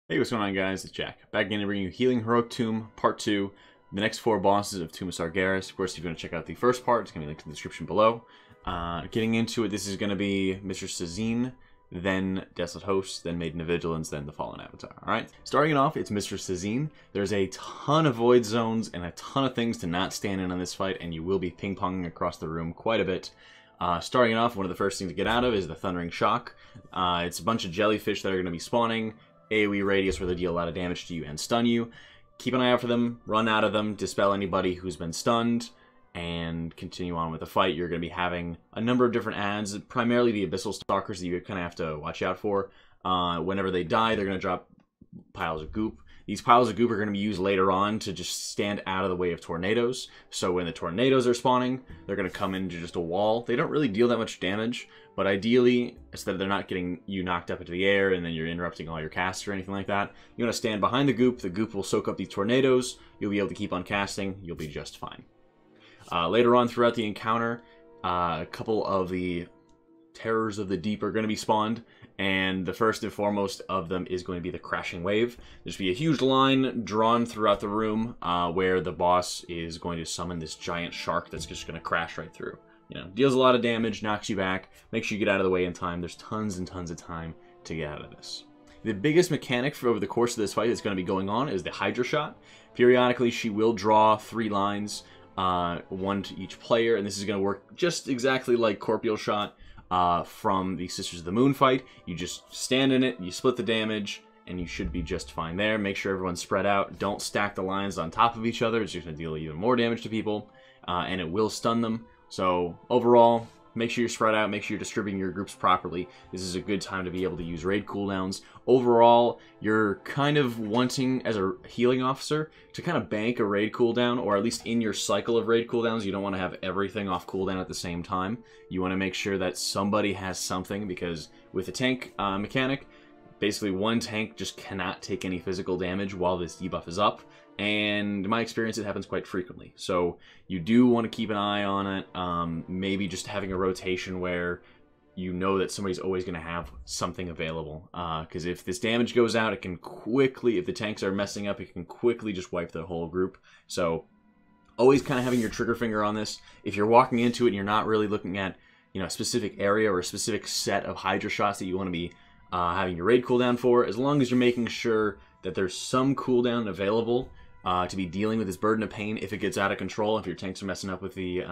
Hey, what's going on, guys? It's Jack. Back again to bring you Healing Heroic Tomb Part 2, the next 4 bosses of Tomb of Sargeras. Of course, if you want to check out the first part, it's going to be linked in the description below. Getting into it, this is going to be Mistress Sassz'ine, then Desolate Host, then Maiden of Vigilance, then the Fallen Avatar. Alright? Starting it off, it's Mistress Sassz'ine. There's a ton of void zones and a ton of things to not stand in on this fight, and you will be ping-ponging across the room quite a bit. Starting it off, one of the first things to get out of is the Thundering Shock. It's a bunch of jellyfish that are going to be spawning. AoE radius where they deal a lot of damage to you and stun you. Keep an eye out for them, run out of them, dispel anybody who's been stunned, and continue on with the fight. You're going to be having a number of different adds, primarily the Abyssal Stalkers that you kind of have to watch out for. Whenever they die, they're going to drop piles of goop. These piles of goop are going to be used later on to just stand out of the way of tornadoes. So when the tornadoes are spawning, they're going to come into just a wall. They don't really deal that much damage, but ideally, instead of they're not getting you knocked up into the air and then you're interrupting all your casts or anything like that, you want to stand behind the goop will soak up these tornadoes, you'll be able to keep on casting, you'll be just fine. Later on throughout the encounter, a couple of the terrors of the deep are going to be spawned, and the first and foremost of them is going to be the Crashing Wave. There's going to be a huge line drawn throughout the room where the boss is going to summon this giant shark that's just going to crash right through. You know, deals a lot of damage, knocks you back, make sure you get out of the way in time. There's tons and tons of time to get out of this. The biggest mechanic for over the course of this fight that's going to be going on is the Hydra Shot. Periodically, she will draw 3 lines, 1 to each player, and this is going to work just exactly like Corporeal Shot from the Sisters of the Moon fight. You just stand in it, you split the damage, and you should be just fine there. Make sure everyone's spread out. Don't stack the lines on top of each other. It's just going to deal even more damage to people, and it will stun them. So overall, make sure you're spread out, make sure you're distributing your groups properly. This is a good time to be able to use raid cooldowns. Overall, you're kind of wanting, as a healing officer, to kind of bank a raid cooldown, or at least in your cycle of raid cooldowns, you don't want to have everything off cooldown at the same time. You want to make sure that somebody has something, because with the tank mechanic, basically one tank just cannot take any physical damage while this debuff is up. And in my experience, it happens quite frequently. So you do want to keep an eye on it. Maybe just having a rotation where you know that somebody's always going to have something available. Because if this damage goes out, it can quickly, if the tanks are messing up, it can quickly just wipe the whole group. So always kind of having your trigger finger on this. If you're walking into it and you're not really looking at, you know, a specific area or a specific set of Hydra shots that you want to be having your raid cooldown for, as long as you're making sure that there's some cooldown available to be dealing with this burden of pain if it gets out of control. If your tanks are messing up with the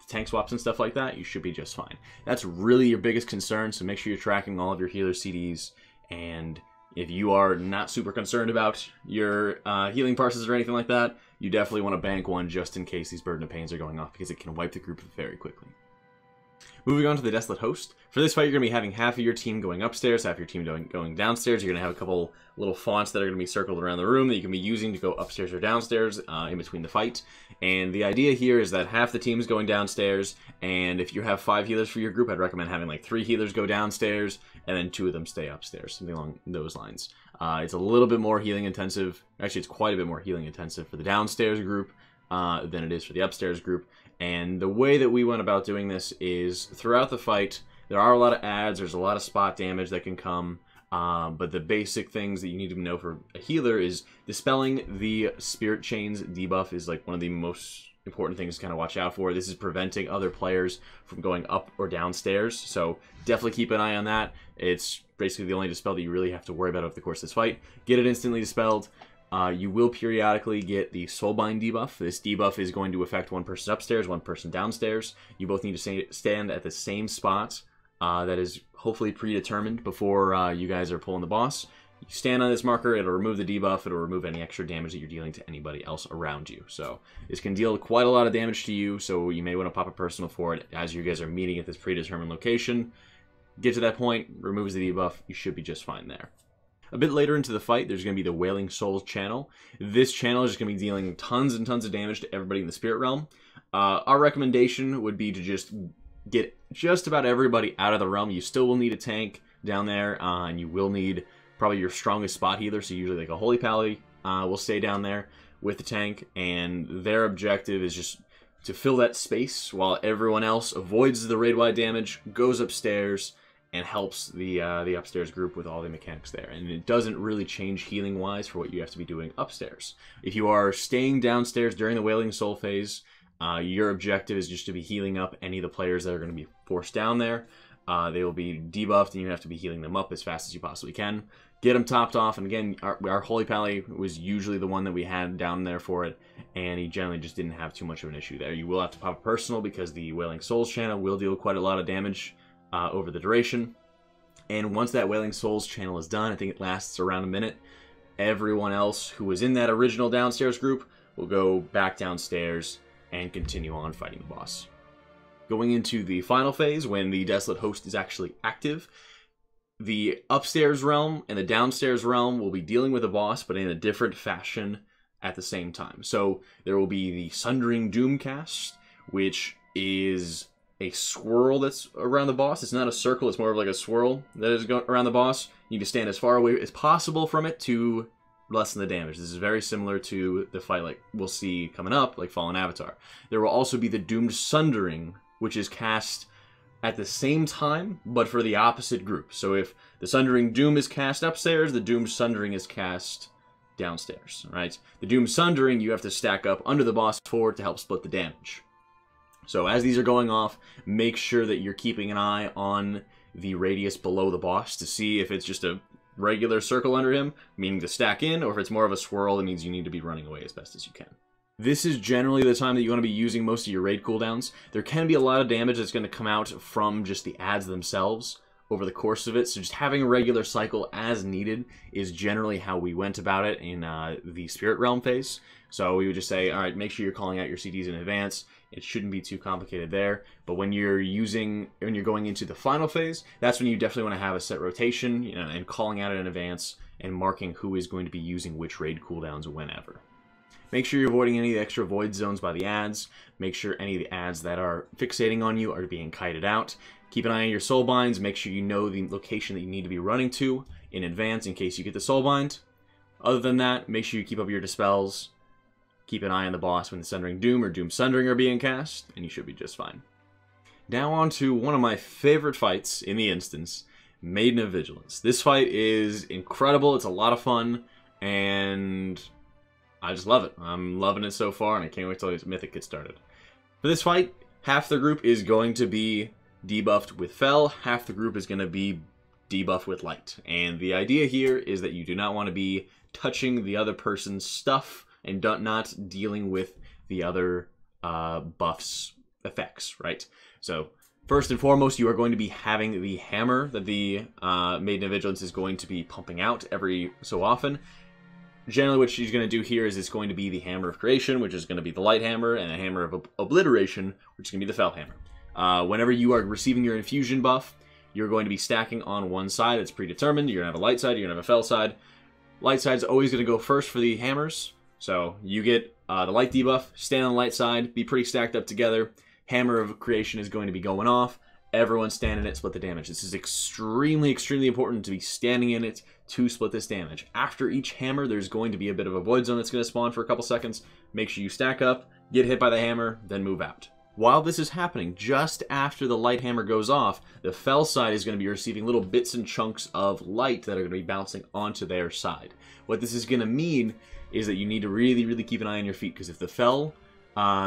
tank swaps and stuff like that, you should be just fine. That's really your biggest concern, so make sure you're tracking all of your healer CDs. And if you are not super concerned about your healing parses or anything like that, you definitely want to bank one just in case these burden of pains are going off, because it can wipe the group very quickly. Moving on to the Desolate Host. For this fight, you're going to be having half of your team going upstairs, half of your team going downstairs. You're going to have a couple little fonts that are going to be circled around the room that you can be using to go upstairs or downstairs in between the fight. And the idea here is that half the team is going downstairs, and if you have 5 healers for your group, I'd recommend having like 3 healers go downstairs, and then 2 of them stay upstairs, something along those lines. It's a little bit more healing intensive. Actually, it's quite a bit more healing intensive for the downstairs group than it is for the upstairs group. And the way that we went about doing this is throughout the fight, there are a lot of adds, there's a lot of spot damage that can come, but the basic things that you need to know for a healer is dispelling the Spirit Chains debuff is like one of the most important things to kind of watch out for. This is preventing other players from going up or downstairs, so definitely keep an eye on that. It's basically the only dispel that you really have to worry about over the course of this fight. Get it instantly dispelled. You will periodically get the Soulbind debuff. This debuff is going to affect one person upstairs, one person downstairs. You both need to stand at the same spot that is hopefully predetermined before you guys are pulling the boss. You stand on this marker, it'll remove the debuff, it'll remove any extra damage that you're dealing to anybody else around you. So this can deal quite a lot of damage to you, so you may want to pop a personal for it as you guys are meeting at this predetermined location. Get to that point, removes the debuff, you should be just fine there. A bit later into the fight, there's going to be the Wailing Souls channel. This channel is just going to be dealing tons and tons of damage to everybody in the Spirit Realm. Our recommendation would be to just get just about everybody out of the realm. You still will need a tank down there, and you will need probably your strongest spot healer, so usually like a Holy Pally will stay down there with the tank, and their objective is just to fill that space while everyone else avoids the raid-wide damage, goes upstairs, and helps the upstairs group with all the mechanics there. And it doesn't really change healing-wise for what you have to be doing upstairs. If you are staying downstairs during the Wailing Soul phase, your objective is just to be healing up any of the players that are going to be forced down there. They will be debuffed, and you have to be healing them up as fast as you possibly can. Get them topped off, and again, our Holy Pally was usually the one that we had down there for it, and he generally just didn't have too much of an issue there. You will have to pop a personal because the Wailing Souls channel will deal quite a lot of damage over the duration. And once that Wailing Souls channel is done, I think it lasts around a minute, everyone else who was in that original downstairs group will go back downstairs and continue on fighting the boss. Going into the final phase, when the Desolate Host is actually active, the upstairs realm and the downstairs realm will be dealing with the boss, but in a different fashion at the same time. So there will be the Sundering Doomcast, which is a swirl that's around the boss. It's not a circle, it's more of like a swirl that is going around the boss. You need to stand as far away as possible from it to lessen the damage. This is very similar to the fight like we'll see coming up, like Fallen Avatar. There will also be the Doomed Sundering, which is cast at the same time, but for the opposite group. So if the Sundering Doom is cast upstairs, the Doomed Sundering is cast downstairs, right? The Doomed Sundering, you have to stack up under the boss forward to help split the damage. So as these are going off, make sure that you're keeping an eye on the radius below the boss to see if it's just a regular circle under him, meaning to stack in, or if it's more of a swirl, it means you need to be running away as best as you can. This is generally the time that you want to be using most of your raid cooldowns. There can be a lot of damage that's going to come out from just the adds themselves over the course of it, so just having a regular cycle as needed is generally how we went about it in the Spirit Realm phase. So we would just say, alright, make sure you're calling out your CDs in advance. It shouldn't be too complicated there. But when you're going into the final phase, that's when you definitely want to have a set rotation, you know, and calling out it in advance and marking who is going to be using which raid cooldowns whenever. Make sure you're avoiding any of the extra void zones by the ads. Make sure any of the ads that are fixating on you are being kited out. Keep an eye on your soul binds. Make sure you know the location that you need to be running to in advance in case you get the soul bind. Other than that, make sure you keep up your dispels. Keep an eye on the boss when the Sundering Doom or Doom Sundering are being cast, and you should be just fine. Now on to one of my favorite fights in the instance, Maiden of Vigilance. This fight is incredible, it's a lot of fun, and I just love it. I'm loving it so far, and I can't wait till Mythic gets started. For this fight, half the group is going to be debuffed with Fel, half the group is going to be debuffed with Light. And the idea here is that you do not want to be touching the other person's stuff and not dealing with the other buffs effects, right? So first and foremost, you are going to be having the hammer that the Maiden of Vigilance is going to be pumping out every so often. Generally what she's going to do here is it's going to be the Hammer of Creation, which is going to be the Light Hammer, and a Hammer of Obliteration, which is going to be the Fel Hammer. Whenever you are receiving your infusion buff, you're going to be stacking on one side. It's predetermined. You're going to have a Light side, you're going to have a Fel side. Light side is always going to go first for the hammers. So you get the Light debuff, stand on the Light side, be pretty stacked up together. Hammer of Creation is going to be going off. Everyone stand in it, split the damage. This is extremely, extremely important to be standing in it to split this damage. After each hammer, there's going to be a bit of a void zone that's going to spawn for a couple seconds. Make sure you stack up, get hit by the hammer, then move out. While this is happening, just after the Light hammer goes off, the Fel side is going to be receiving little bits and chunks of light that are going to be bouncing onto their side. What this is going to mean is that you need to really, really keep an eye on your feet, because if the Fel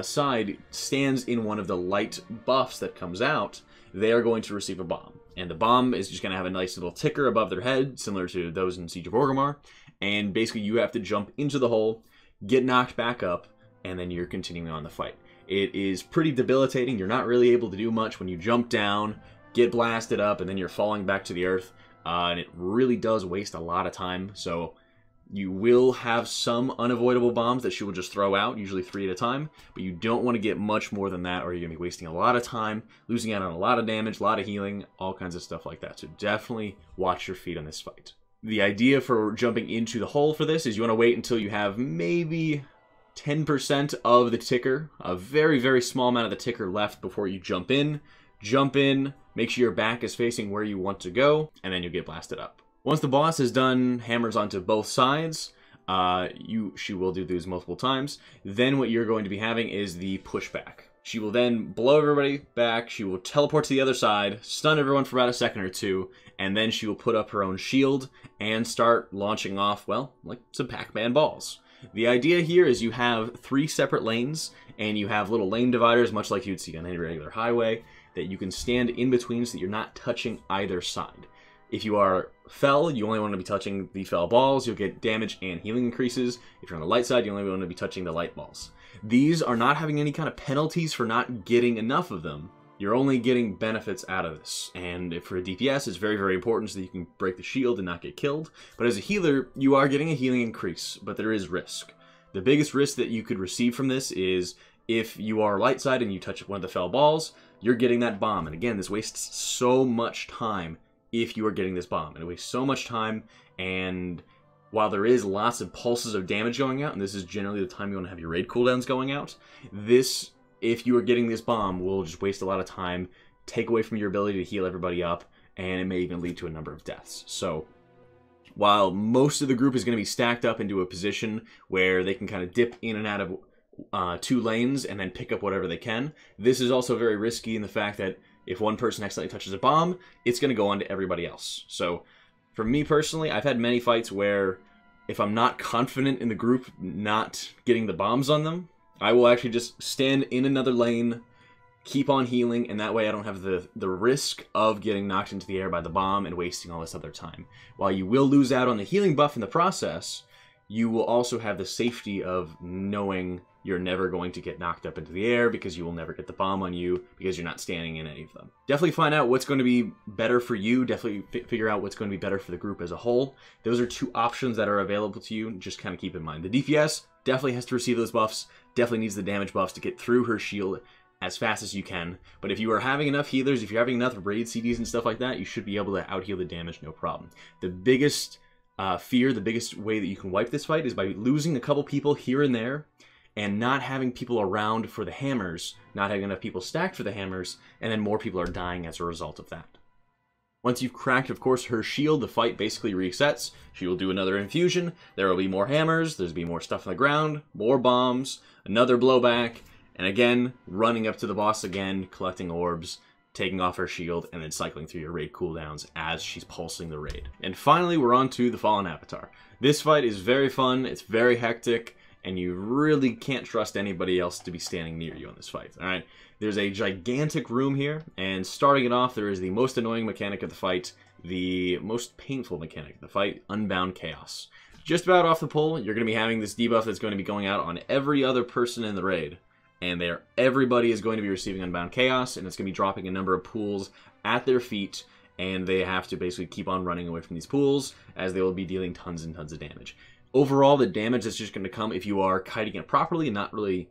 side stands in one of the light buffs that comes out, they are going to receive a bomb. And the bomb is just going to have a nice little ticker above their head, similar to those in Siege of Orgrimmar. And basically you have to jump into the hole, get knocked back up, and then you're continuing on the fight. It is pretty debilitating. You're not really able to do much when you jump down, get blasted up, and then you're falling back to the earth. And it really does waste a lot of time. So you will have some unavoidable bombs that she will just throw out, usually 3 at a time, but you don't want to get much more than that, or you're going to be wasting a lot of time, losing out on a lot of damage, a lot of healing, all kinds of stuff like that. So definitely watch your feet on this fight. The idea for jumping into the hole for this is you want to wait until you have maybe 10% of the ticker, a very, very small amount of the ticker left before you jump in. Jump in, make sure your back is facing where you want to go, and then you'll get blasted up. Once the boss has done hammers onto both sides, she will do these multiple times, then what you're going to be having is the pushback. She will then blow everybody back, she will teleport to the other side, stun everyone for about a second or two, and then she will put up her own shield and start launching off, well, like some Pac-Man balls. The idea here is you have 3 separate lanes, and you have little lane dividers, much like you'd see on any regular highway, that you can stand in between so that you're not touching either side. If you are Fel, you only want to be touching the Fel balls, you'll get damage and healing increases. If you're on the light side, you only want to be touching the light balls. These are not having any kind of penalties for not getting enough of them. You're only getting benefits out of this. And for a DPS, it's very, very important so that you can break the shield and not get killed. But as a healer, you are getting a healing increase, but there is risk. The biggest risk that you could receive from this is if you are light side and you touch one of the Fel balls, you're getting that bomb. And again, this wastes so much time if you are getting this bomb. And it wastes so much time, and while there is lots of pulses of damage going out, and this is generally the time you want to have your raid cooldowns going out, this, if you are getting this bomb, will just waste a lot of time, take away from your ability to heal everybody up, and it may even lead to a number of deaths. So, while most of the group is going to be stacked up into a position where they can kind of dip in and out of 2 lanes and then pick up whatever they can, this is also very risky in the fact that if one person accidentally touches a bomb, it's going to go on to everybody else. So, for me personally, I've had many fights where if I'm not confident in the group not getting the bombs on them, I will actually just stand in another lane, keep on healing, and that way I don't have the risk of getting knocked into the air by the bomb and wasting all this other time. While you will lose out on the healing buff in the process, you will also have the safety of knowing you're never going to get knocked up into the air because you will never get the bomb on you because you're not standing in any of them. Definitely find out what's going to be better for you. Definitely figure out what's going to be better for the group as a whole. Those are 2 options that are available to you. Just kind of keep in mind. The DPS definitely has to receive those buffs. Definitely needs the damage buffs to get through her shield as fast as you can. But if you are having enough healers, if you're having enough raid CDs and stuff like that, you should be able to out-heal the damage no problem. The biggest fear, the biggest way that you can wipe this fight is by losing a couple people here and there, and not having people around for the hammers, not having enough people stacked for the hammers, and then more people are dying as a result of that. Once you've cracked, of course, her shield, the fight basically resets. She will do another infusion, there will be more hammers, there'll be more stuff on the ground, more bombs, another blowback, and again, running up to the boss again, collecting orbs, taking off her shield, and then cycling through your raid cooldowns as she's pulsing the raid. And finally, we're on to the Fallen Avatar. This fight is very fun, it's very hectic, and you really can't trust anybody else to be standing near you on this fight, alright? There's a gigantic room here, and starting it off, there is the most annoying mechanic of the fight, the most painful mechanic of the fight, Unbound Chaos. Just about off the pull, you're going to be having this debuff that's going to be going out on every other person in the raid, and everybody is going to be receiving Unbound Chaos, and it's going to be dropping a number of pools at their feet, and they have to basically keep on running away from these pools, as they will be dealing tons and tons of damage. Overall, the damage that's just going to come if you are kiting it properly and not really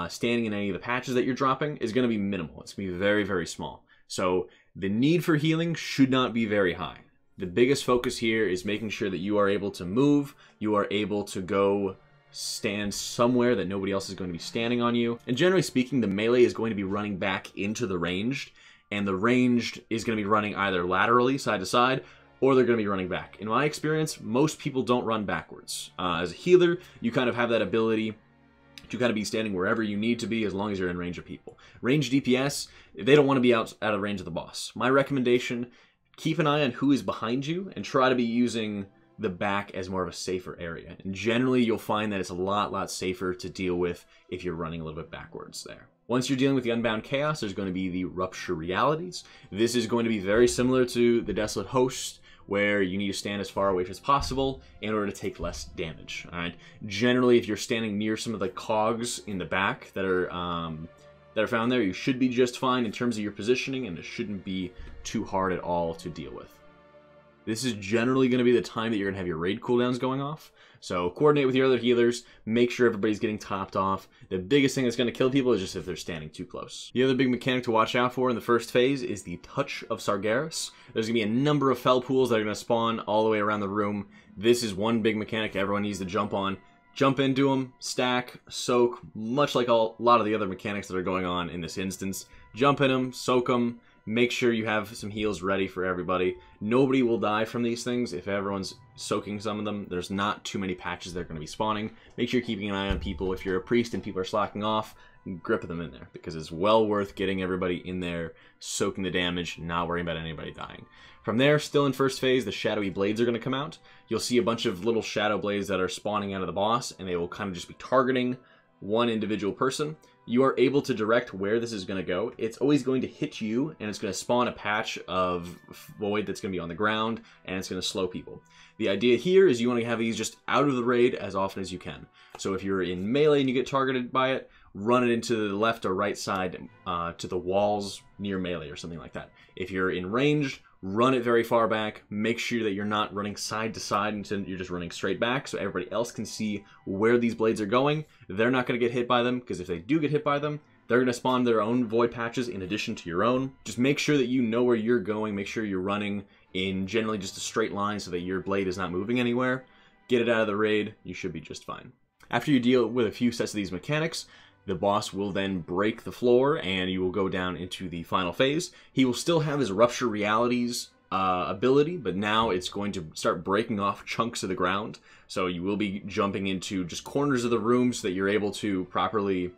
standing in any of the patches that you're dropping is going to be minimal. It's going to be very, very small. So the need for healing should not be very high. The biggest focus here is making sure that you are able to move, you are able to go stand somewhere that nobody else is going to be standing on you. And generally speaking, the melee is going to be running back into the ranged, and the ranged is going to be running either laterally, side to side, or they're going to be running back. In my experience, most people don't run backwards. As a healer, you kind of have that ability to kind of be standing wherever you need to be as long as you're in range of people. Ranged DPS, they don't want to be out of range of the boss. My recommendation, keep an eye on who is behind you and try to be using the back as more of a safer area. And generally, you'll find that it's a lot safer to deal with if you're running a little bit backwards there. Once you're dealing with the Unbound Chaos, there's going to be the Rupture Realities. This is going to be very similar to the Desolate Host, where you need to stand as far away as possible in order to take less damage. All right. Generally, if you're standing near some of the cogs in the back that are found there, you should be just fine in terms of your positioning, and it shouldn't be too hard at all to deal with. This is generally going to be the time that you're going to have your raid cooldowns going off. So coordinate with your other healers, make sure everybody's getting topped off. The biggest thing that's going to kill people is just if they're standing too close. The other big mechanic to watch out for in the first phase is the Touch of Sargeras. There's going to be a number of Fel pools that are going to spawn all the way around the room. This is one big mechanic everyone needs to jump on. Jump into them, stack, soak, much like a lot of the other mechanics that are going on in this instance. Jump in them, soak them. Make sure you have some heals ready for everybody. Nobody will die from these things if everyone's soaking some of them. There's not too many patches that are going to be spawning. Make sure you're keeping an eye on people. If you're a priest and people are slacking off, grip them in there, because it's well worth getting everybody in there, soaking the damage, not worrying about anybody dying. From there, still in first phase, the Shadowy Blades are going to come out. You'll see a bunch of little Shadow Blades that are spawning out of the boss, and they will kind of just be targeting one individual person. You are able to direct where this is going to go. It's always going to hit you, and it's going to spawn a patch of void that's going to be on the ground, and it's going to slow people. The idea here is you want to have these just out of the raid as often as you can. So if you're in melee and you get targeted by it, run it into the left or right side to the walls near melee or something like that. If you're in range, run it very far back. Make sure that you're not running side to side until you're just running straight back so everybody else can see where these blades are going. They're not going to get hit by them, because if they do get hit by them, they're going to spawn their own void patches in addition to your own. Just make sure that you know where you're going. Make sure you're running in generally just a straight line so that your blade is not moving anywhere. Get it out of the raid. You should be just fine. After you deal with a few sets of these mechanics, the boss will then break the floor, and you will go down into the final phase. He will still have his Rupture Realities ability, but now it's going to start breaking off chunks of the ground. So you will be jumping into just corners of the room so that you're able to properly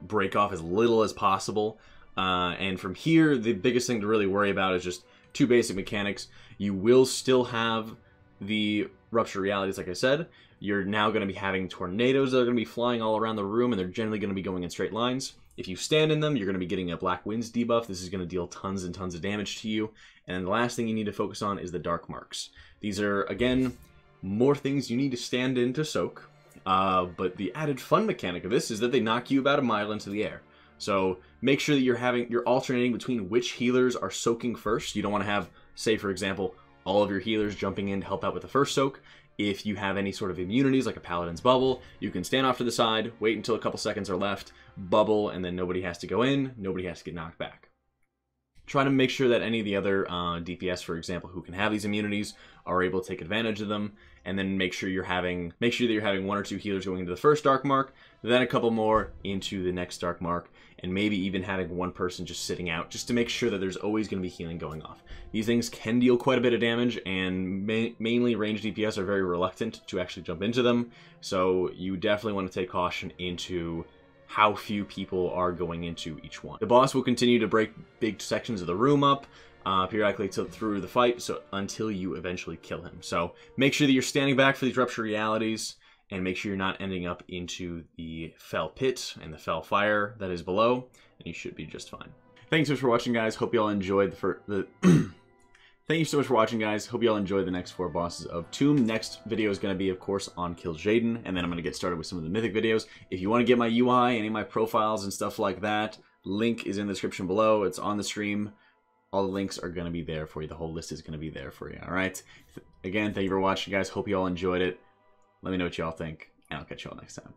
break off as little as possible. And from here, the biggest thing to really worry about is just two basic mechanics. You will still have the Rupture Realities, like I said. You're now going to be having tornadoes that are going to be flying all around the room, and they're generally going to be going in straight lines. If you stand in them, you're going to be getting a Black Winds debuff. This is going to deal tons and tons of damage to you. And then the last thing you need to focus on is the Dark Marks. These are, again, more things you need to stand in to soak. But the added fun mechanic of this is that they knock you about a mile into the air. So make sure that you're alternating between which healers are soaking first. You don't want to have, say for example, all of your healers jumping in to help out with the first soak. If you have any sort of immunities, like a Paladin's Bubble, you can stand off to the side, wait until a couple seconds are left, bubble, and then nobody has to go in, nobody has to get knocked back. Try to make sure that any of the other DPS, for example, who can have these immunities are able to take advantage of them, and then make sure that you're having one or two healers going into the first Dark Mark, then a couple more into the next Dark Mark, and maybe even having one person just sitting out, just to make sure that there's always going to be healing going off. These things can deal quite a bit of damage, and mainly ranged DPS are very reluctant to actually jump into them, so you definitely want to take caution into how few people are going into each one. The boss will continue to break big sections of the room up periodically through the fight, so until you eventually kill him. So make sure that you're standing back for these Rupture Realities, and make sure you're not ending up into the fell pit and the fell fire that is below, and you should be just fine. Thanks so much for watching, guys. Hope you all enjoyed Thank you so much for watching, guys. Hope you all enjoyed the next 4 bosses of Tomb. Next video is going to be, of course, on Kil'jaeden, and then I'm going to get started with some of the Mythic videos. If you want to get my UI, any of my profiles and stuff like that, link is in the description below. It's on the stream. All the links are going to be there for you. The whole list is going to be there for you, all right? Again, thank you for watching, guys. Hope you all enjoyed it. Let me know what you all think, and I'll catch you all next time.